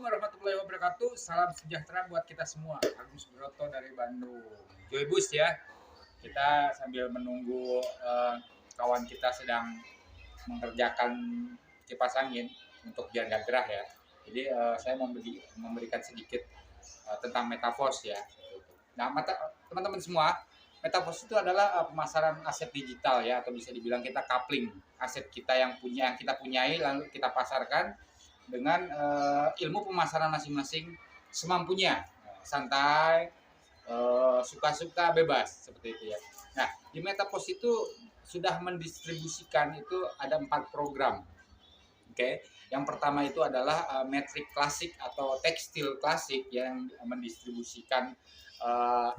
warahmatullahi wabarakatuh. Salam sejahtera buat kita semua. Agus Broto dari Bandung. Joybus ya. Kita sambil menunggu kawan kita sedang mengerjakan kipas angin untuk biar gak gerah ya. Jadi saya memberikan sedikit tentang metaverse ya. Nah, teman-teman semua, metaverse itu adalah pemasaran aset digital ya, atau bisa dibilang kita coupling aset kita yang kita punyai lalu kita pasarkan dengan ilmu pemasaran masing-masing semampunya, santai, suka-suka, bebas seperti itu ya. Nah, di Metaverse itu sudah mendistribusikan itu ada 4 program. Oke, yang pertama itu adalah Matrix Klasik atau tekstil klasik yang mendistribusikan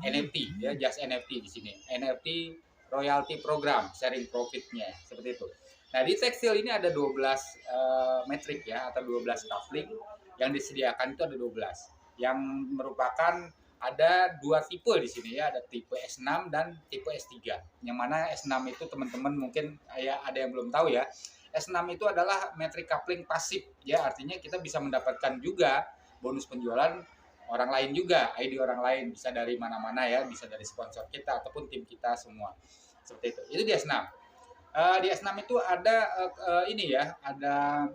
NFT ya, just NFT di sini. NFT royalty program, sharing profitnya seperti itu. Nah, di tekstil ini ada 12 metrik ya, atau 12 coupling yang disediakan itu ada 12. Yang merupakan ada 2 tipe di sini ya, ada tipe S6 dan tipe S3. Yang mana S6 itu teman-teman mungkin ya ada yang belum tahu ya. S6 itu adalah metrik coupling pasif ya, artinya kita bisa mendapatkan juga bonus penjualan orang lain juga, ID orang lain, bisa dari mana-mana ya, bisa dari sponsor kita ataupun tim kita semua. Seperti itu. Itu di S6. Di S6 itu ada ini ya, ada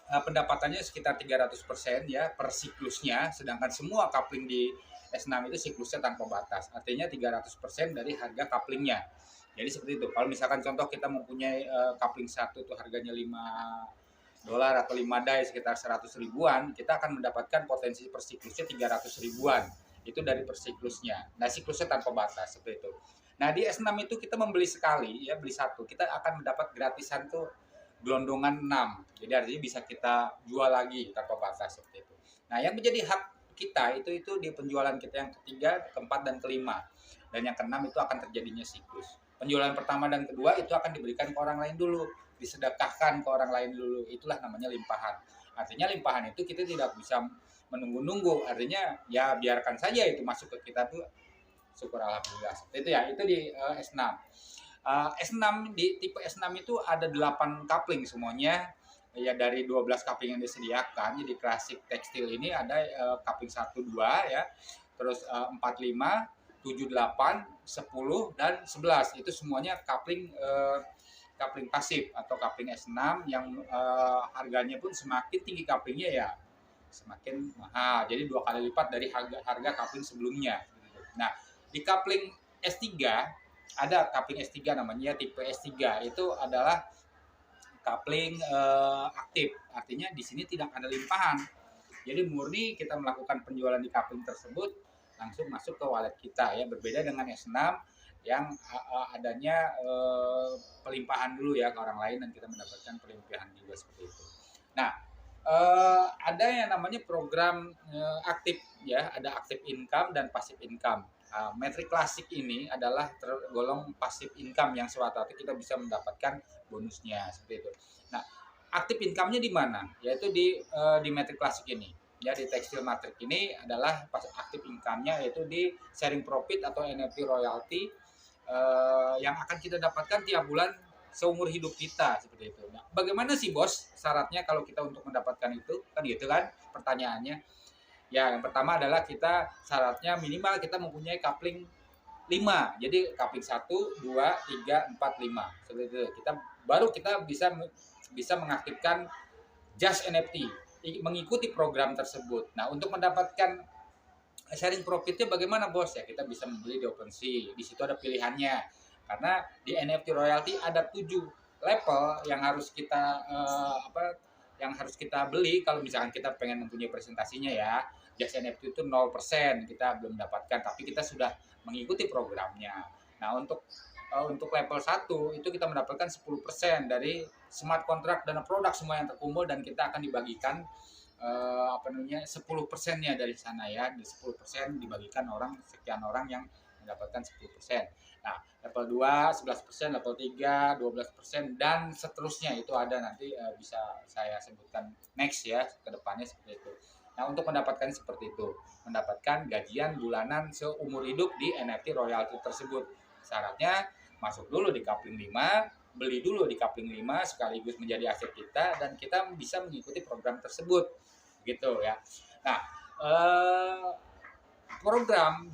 pendapatannya sekitar 300% ya per siklusnya, sedangkan semua coupling di S6 itu siklusnya tanpa batas. Artinya 300% dari harga couplingnya. Jadi seperti itu. Kalau misalkan contoh kita mempunyai coupling satu tuh harganya $5 atau 5 die sekitar 100 ribuan, kita akan mendapatkan potensi per siklusnya 300 ribuan. Itu dari per siklusnya. Nah, siklusnya tanpa batas seperti itu. Nah, di S6 itu kita membeli sekali, ya beli satu, kita akan mendapat gratisan tuh gelondongan 6. Jadi artinya bisa kita jual lagi tanpa batas seperti itu. Nah, yang menjadi hak kita itu di penjualan kita yang ketiga, keempat, dan kelima. Dan yang keenam itu akan terjadinya siklus. Penjualan pertama dan kedua itu akan diberikan ke orang lain dulu, disedekahkan ke orang lain dulu. Itulah namanya limpahan. Artinya limpahan itu kita tidak bisa menunggu-nunggu. Artinya ya biarkan saja itu masuk ke kita tuh, syukur alhamdulillah. Itu ya, itu di S6. S6 di tipe S6 itu ada 8 coupling semuanya ya, dari 12 coupling yang disediakan. Jadi klasik tekstil ini ada coupling 1 2 ya. Terus 4 5, 7 8, 10 dan 11. Itu semuanya coupling coupling pasif atau coupling S6 yang harganya pun semakin tinggi couplingnya ya semakin mahal. Jadi 2 kali lipat dari harga coupling sebelumnya. Nah, di coupling S3 ada coupling S3 namanya tipe S3. Itu adalah coupling aktif. Artinya di sini tidak ada limpahan. Jadi murni kita melakukan penjualan di coupling tersebut langsung masuk ke wallet kita ya. Berbeda dengan S6 yang adanya pelimpahan dulu ya ke orang lain dan kita mendapatkan pelimpahan juga seperti itu. Nah, ada yang namanya program aktif ya, ada active income dan passive income. Metrik klasik ini adalah tergolong passive income yang suatu waktu kita bisa mendapatkan bonusnya seperti itu. Nah, active income-nya di mana? Yaitu di metrik klasik ini. Ya, di tekstil matrix ini adalah active income-nya yaitu di sharing profit atau NFT royalty yang akan kita dapatkan tiap bulan seumur hidup kita seperti itu. Nah, bagaimana sih bos syaratnya kalau kita untuk mendapatkan itu? Kan gitu kan pertanyaannya. Ya, yang pertama adalah kita syaratnya minimal kita mempunyai coupling 5. Jadi coupling 1, 2, 3, 4, 5. Seperti itu. Kita bisa mengaktifkan just NFT, mengikuti program tersebut. Nah, untuk mendapatkan sharing profitnya bagaimana bos? Ya, kita bisa membeli di OpenSea. Di situ ada pilihannya. Karena di NFT royalty ada 7 level yang harus kita yang harus kita beli kalau misalkan kita pengen mempunyai presentasinya ya. Just NFT itu 0%, kita belum dapatkan, tapi kita sudah mengikuti programnya. Nah, untuk level 1 itu kita mendapatkan 10% dari smart contract dan produk semua yang terkumpul dan kita akan dibagikan 10%-nya dari sana ya. Di 10% dibagikan sekian orang yang mendapatkan 10%. Nah, level 2 11%, level 3 12% dan seterusnya itu ada nanti bisa saya sebutkan next ya ke depannya seperti itu. Nah, untuk mendapatkan seperti itu, mendapatkan gajian bulanan seumur hidup di NFT royalty tersebut. Syaratnya masuk dulu di coupling 5, beli dulu di coupling 5 sekaligus menjadi aset kita dan kita bisa mengikuti program tersebut. gitu ya. Nah, program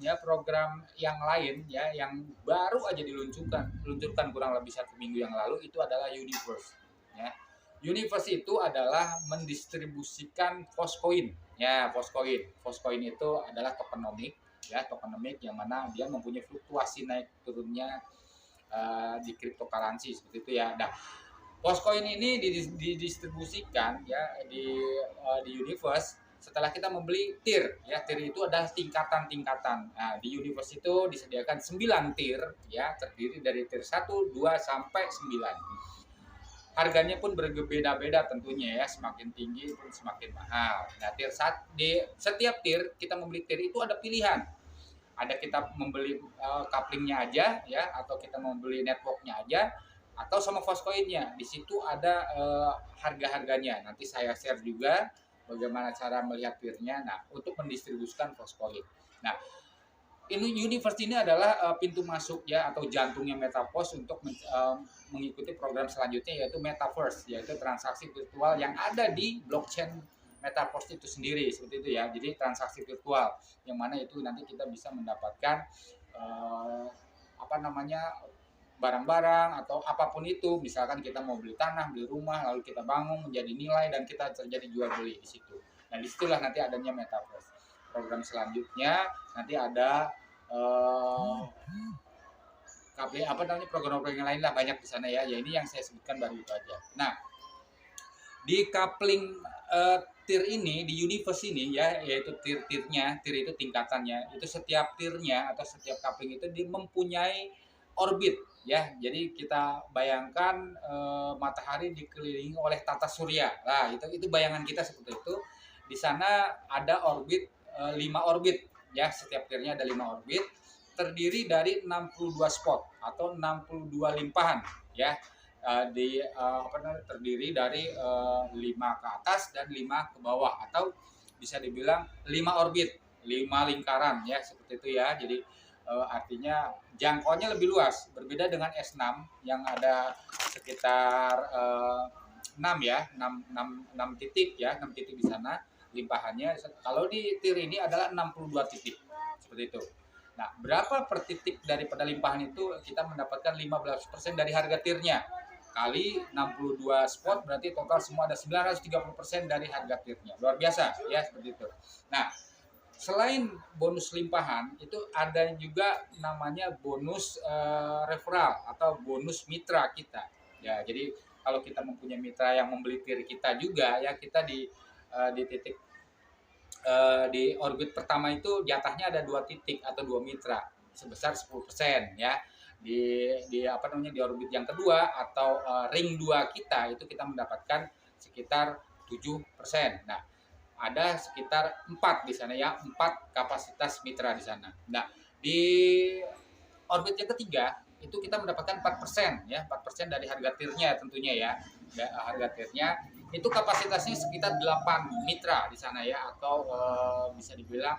yang lain ya yang baru aja diluncurkan kurang lebih 1 minggu yang lalu itu adalah Universe ya. Universe itu adalah mendistribusikan Poscoin ya. Poscoin itu adalah tokenomik ya, tokenomik yang mana dia mempunyai fluktuasi naik turunnya di cryptocurrency seperti itu ya. Nah, Poscoin ini didistribusikan ya di Universe setelah kita membeli tier ya. Tier itu adalah tingkatan-tingkatan. Nah, di Universe itu disediakan 9 tier ya, terdiri dari tier 1, 2 sampai 9. Harganya pun berbeda-beda tentunya ya, semakin tinggi pun semakin mahal. Nah, di setiap tier kita membeli tier itu ada pilihan. Ada kita membeli couplingnya aja ya, atau kita membeli networknya aja, atau sama Poscoinnya. Di situ ada harga-harganya. Nanti saya share juga bagaimana cara melihat peer-nya. Nah, untuk mendistribusikan Poscoin. Nah, Universe ini adalah pintu masuk ya atau jantungnya Metaverse untuk mengikuti program selanjutnya, yaitu Metaverse, yaitu transaksi virtual yang ada di blockchain Metaverse itu sendiri, seperti itu ya. Jadi transaksi virtual yang mana itu nanti kita bisa mendapatkan barang-barang atau apapun itu. Misalkan kita mau beli tanah, beli rumah, lalu kita bangun menjadi nilai dan kita terjadi jual beli di situ. Nah, disitulah nanti adanya Metaverse. Program selanjutnya nanti ada program-program yang lain lah, banyak di sana ya. Ya ini yang saya sebutkan baru itu aja. Nah, di coupling tier ini, di Universe ini ya, yaitu tier-tiernya, tier itu tingkatannya, itu setiap tiernya atau setiap coupling itu mempunyai orbit ya. Jadi kita bayangkan matahari dikelilingi oleh tata surya. Nah, itu bayangan kita seperti itu. Di sana ada orbit 5 orbit ya, setiap tiernya ada 5 orbit, terdiri dari 62 spot atau 62 limpahan ya. Terdiri dari 5 ke atas dan 5 ke bawah, atau bisa dibilang 5 orbit, 5 lingkaran ya, seperti itu ya. Jadi artinya jangkauannya lebih luas, berbeda dengan S6 yang ada sekitar 6 ya, 6 titik ya, 6 titik di sana limpahannya. Kalau di tier ini adalah 62 titik, seperti itu. Nah, berapa per titik daripada limpahan itu kita mendapatkan 15% dari harga tiernya. Kali 62 spot berarti total semua ada 930% dari harga tiernya. Luar biasa ya, seperti itu. Nah, selain bonus limpahan itu ada juga namanya bonus referral atau bonus mitra kita ya. Jadi kalau kita mempunyai mitra yang membeli tier kita juga ya, kita di titik di orbit pertama itu jatahnya ada 2 titik atau 2 mitra sebesar 10% ya. Di orbit yang kedua atau ring 2 kita itu kita mendapatkan sekitar 7%. Nah, ada sekitar 4 di sana ya, 4 kapasitas mitra di sana. Nah, di orbit yang ketiga itu kita mendapatkan 4% ya, 4% dari harga tiernya tentunya ya. Harga tiernya itu kapasitasnya sekitar 8 mitra di sana ya, atau bisa dibilang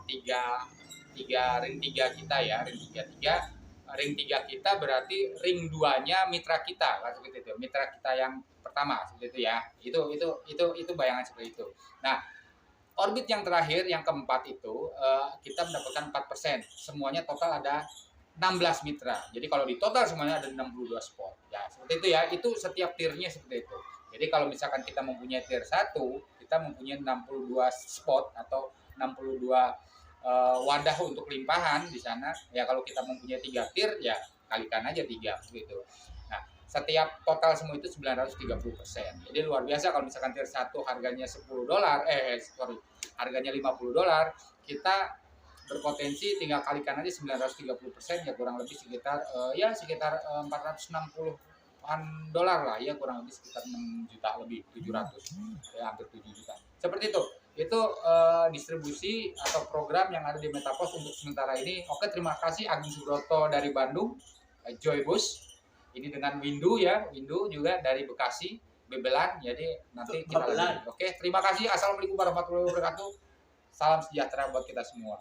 3 ring 3 kita ya, ring 3 kita berarti ring 2-nya mitra kita, seperti itu. Mitra kita yang pertama seperti itu ya. Itu bayangan seperti itu. Nah, orbit yang terakhir yang keempat itu kita mendapatkan 4%. Semuanya total ada 16 mitra. Jadi kalau di total semuanya ada 62 spot. Ya, seperti itu ya. Itu setiap tiernya seperti itu. Jadi kalau misalkan kita mempunyai tier 1, kita mempunyai 62 spot atau 62 wadah untuk limpahan di sana. Ya kalau kita mempunyai 3 tier ya kalikan aja 3 gitu. Nah, setiap total semua itu 930%. Jadi luar biasa kalau misalkan tier 1 harganya $10, harganya $50, kita berpotensi tinggal kalikan aja 930% ya, kurang lebih sekitar $460 lah ya, kurang lebih sekitar 6 juta lebih, 700 ya, hampir 7 juta. Seperti itu. Itu distribusi atau program yang ada di Metaverse untuk sementara ini. Oke, terima kasih Agung Subroto dari Bandung, Joybus. Ini dengan Windu ya, Windu juga dari Bekasi, Bebelan. Jadi nanti kita lanjut. Oke, terima kasih. Assalamualaikum warahmatullahi wabarakatuh. Salam sejahtera buat kita semua.